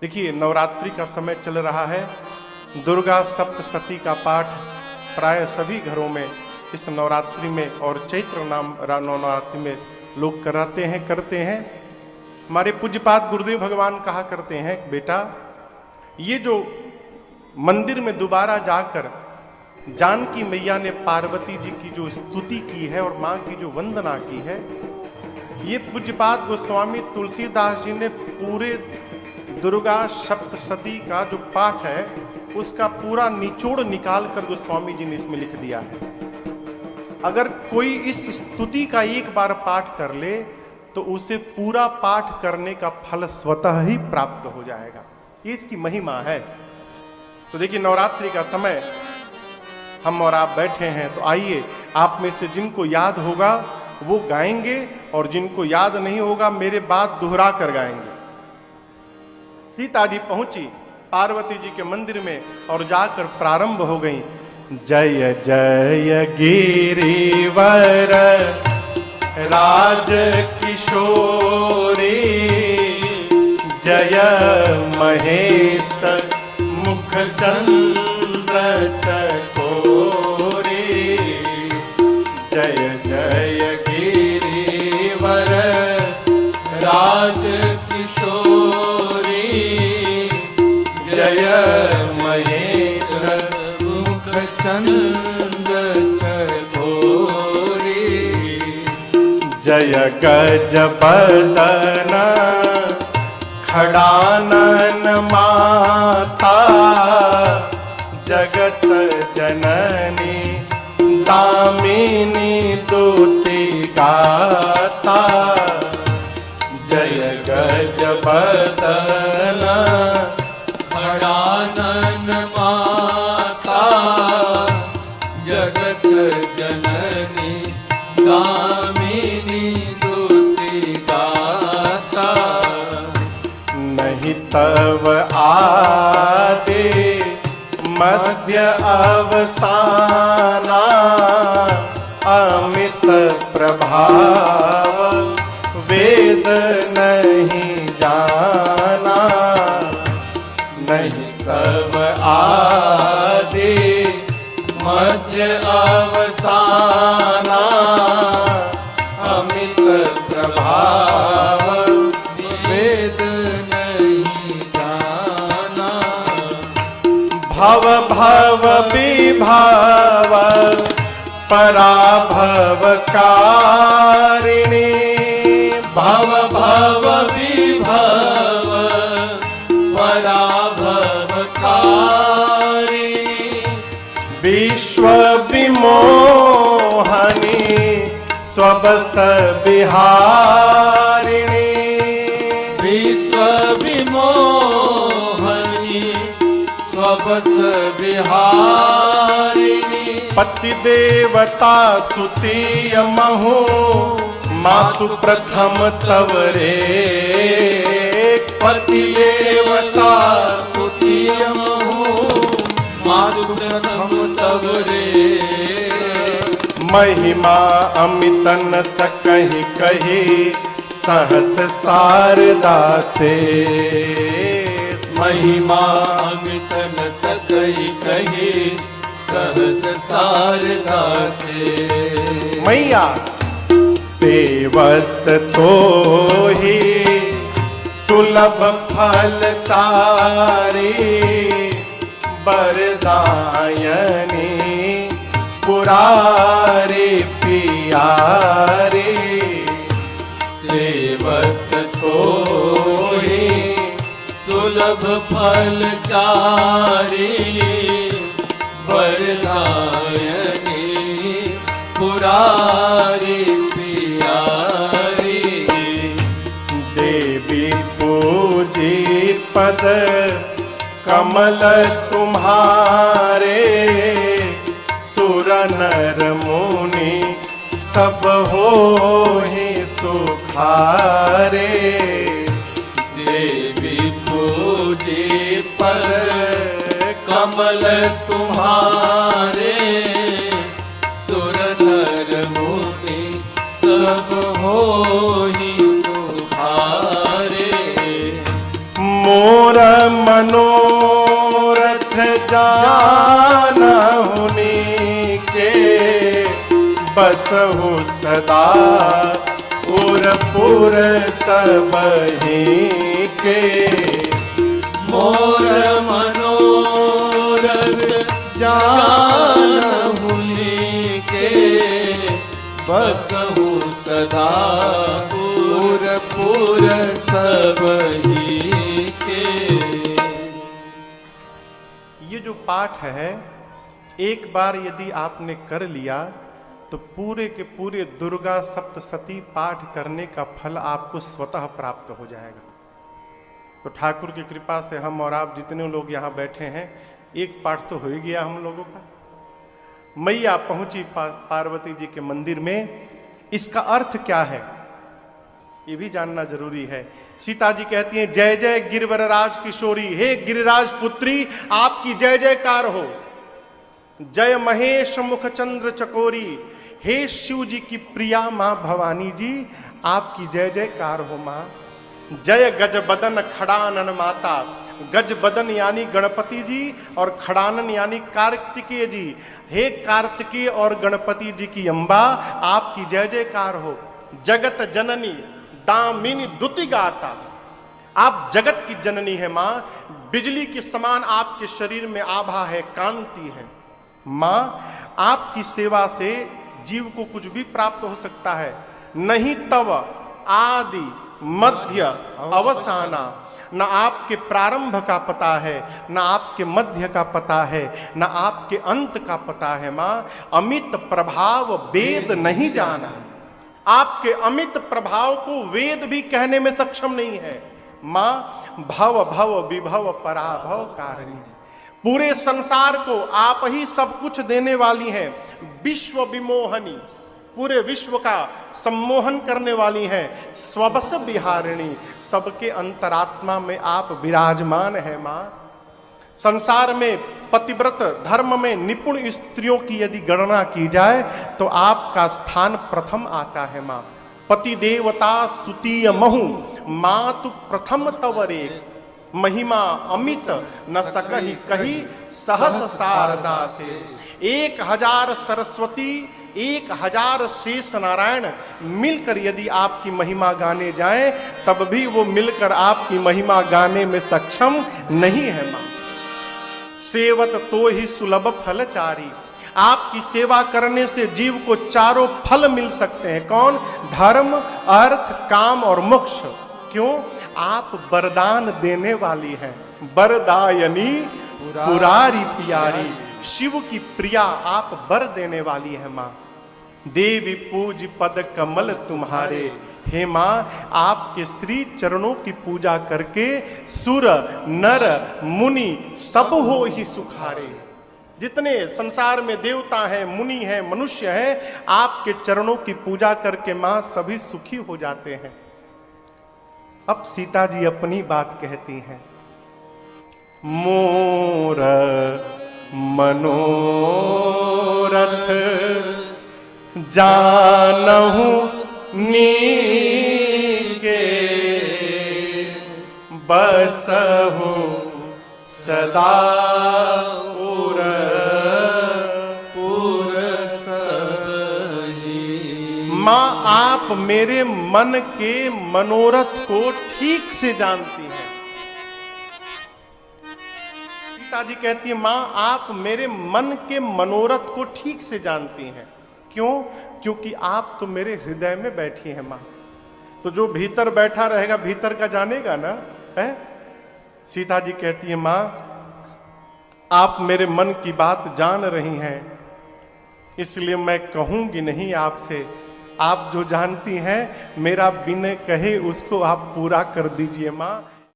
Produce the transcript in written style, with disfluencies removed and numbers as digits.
देखिए, नवरात्रि का समय चल रहा है। दुर्गा सप्तशती का पाठ प्राय सभी घरों में इस नवरात्रि में और चैत्र नवरात्रि में लोग करते हैं। हमारे पूज्यपाद गुरुदेव भगवान कहा करते हैं, बेटा ये जो मंदिर में दोबारा जाकर जानकी मैया ने पार्वती जी की जो स्तुति की है और माँ की जो वंदना की है, ये पूज्यपाद गोस्वामी तुलसीदास जी ने पूरे दुर्गा सप्तशती का जो पाठ है उसका पूरा निचोड़ निकाल कर गोस्वामी जी ने इसमें लिख दिया है। अगर कोई इस स्तुति का एक बार पाठ कर ले तो उसे पूरा पाठ करने का फल स्वतः ही प्राप्त हो जाएगा। ये इसकी महिमा है। तो देखिए, नवरात्रि का समय हम और आप बैठे हैं, तो आइए आप में से जिनको याद होगा वो गाएंगे और जिनको याद नहीं होगा मेरे बाद दोहरा कर गाएंगे। सीता जी पहुंची पार्वती जी के मंदिर में और जाकर प्रारंभ हो गई, जय जय गिरिवर राज किशोरी, जय महेश मुख चंद्र चकोरी, जय जय गिरिवर राज किशोरी, जय महेश मुख चंद्र चकोरी, जय गज बदन खड़ानन माता, जगत जननी दामिनी दूती गाथा, जय गज बदन खड़ानन माता, जगत जननी दामिनी दूती गाथा, नहीं तव आदि मध्य अवसाना, अमित प्रभाव वेद नहीं जाना, नहीं तव आदि मध्य अवसाना, अमित प्रभाव वेद नहीं जाना, भव भव विभाव पराभव कारिणी, भव भव विभाव पराभव कारिणी, विश्व विमोहनी स्वबस विहारिणी, विश्व विमोहनी स्वबस विहारिणी, पति देवता सुतीय महु मातु प्रथम तव रे, पति देवता सुतीय महु मातु प्रथम तव रे, महिमा अमितन सकहि कही सहस शारदा से, महिमा अमितन सकहि कही सहस शारदा से, मैया सेवत तो ही सुलभ फल तारी, बरदायनी पुरारी पियारी, सेवत तो ही सुलभ फल चारी, वरदायनी पुरारी पियारी, देवी पूजी पद कमल तुम्हारे, सुर नर मुनि सब होहि सुखारे, देवी पूजी पर कमल तुम्हारे, सुर नर मुनि सब होहि सुखारे, मोह मोर मनोरथ जानहुनि के बसहु सदा उरपुर सबहि के। मोर मनोरथ जानहुनि के बसहु सदा उरपुर सबहि के। ये जो पाठ है, एक बार यदि आपने कर लिया तो पूरे के पूरे दुर्गा सप्तशती पाठ करने का फल आपको स्वतः प्राप्त हो जाएगा। तो ठाकुर की कृपा से हम और आप जितने लोग यहाँ बैठे हैं, एक पाठ तो हो ही गया हम लोगों का। मैया पहुंची पार्वती जी के मंदिर में। इसका अर्थ क्या है ये भी जानना जरूरी है। सीता जी कहती हैं, जय जय गिरवरराज किशोरी, हे गिरिराज पुत्री आपकी जय जयकार हो। जय महेश मुख चंद्र चकोरी, हे शिव जी की प्रिया मां भवानी जी आपकी जय जयकार हो मां। जय गजबदन खड़ानन माता, गजबदन यानी गणपति जी और खड़ानन यानी कार्तिकेय जी, हे कार्तिकेय और गणपति जी की अम्बा आपकी जय जयकार हो। जगत जननी दामिनी दुति गाता, आप जगत की जननी है मां। बिजली के समान आपके शरीर में आभा है, कांति है मां। आपकी सेवा से जीव को कुछ भी प्राप्त हो सकता है। नहीं तव आदि मध्य अवसाना, न आपके प्रारंभ का पता है, न आपके मध्य का पता है, न आपके अंत का पता है मां। अमित प्रभाव वेद नहीं जाना, आपके अमित प्रभाव को वेद भी कहने में सक्षम नहीं है मां। भव भव विभव पराभव कारिणी, पूरे संसार को आप ही सब कुछ देने वाली हैं। विश्व विमोहनी, पूरे विश्व का सम्मोहन करने वाली हैं। स्वबस विहारिणी, सबके अंतरात्मा में आप विराजमान हैं मां। संसार में पतिव्रत धर्म में निपुण स्त्रियों की यदि गणना की जाए तो आपका स्थान प्रथम आता है मां। पति देवता सुतीय महु, मातु प्रथम तवरेक, महिमा अमित न सकहि कही सहस शारदा से। 1000 सरस्वती 1000 शेष नारायण मिलकर यदि आपकी महिमा गाने जाएं, तब भी वो मिलकर आपकी महिमा गाने में सक्षम नहीं है मां। सेवत तो ही सुलभ फलचारी, आपकी सेवा करने से जीव को चारों फल मिल सकते हैं। कौन? धर्म, अर्थ, काम और मोक्ष। क्यों? आप वरदान देने वाली हैं। वरदायनी पुरारी प्यारी, शिव की प्रिया आप वर देने वाली है मां। देवी पूज पद कमल तुम्हारे, हे मां आपके श्री चरणों की पूजा करके सुर नर मुनि सब हो ही सुखारे। जितने संसार में देवता हैं, मुनि हैं, मनुष्य हैं, आपके चरणों की पूजा करके मां सभी सुखी हो जाते हैं। अब सीता जी अपनी बात कहती हैं, मोर मनोरथ जानहु नीके, बसहु सदा मां आप मेरे मन के मनोरथ को ठीक से जानती हैं। सीता जी कहती है, मां आप मेरे मन के मनोरथ को ठीक से जानती हैं। क्यों? क्योंकि आप तो मेरे हृदय में बैठी हैं मां। तो जो भीतर बैठा रहेगा भीतर का जानेगा ना, है? सीता जी कहती है, मां आप मेरे मन की बात जान रही हैं, इसलिए मैं कहूंगी नहीं आपसे। आप जो जानती हैं, मेरा बिना कहे उसको आप पूरा कर दीजिए मां।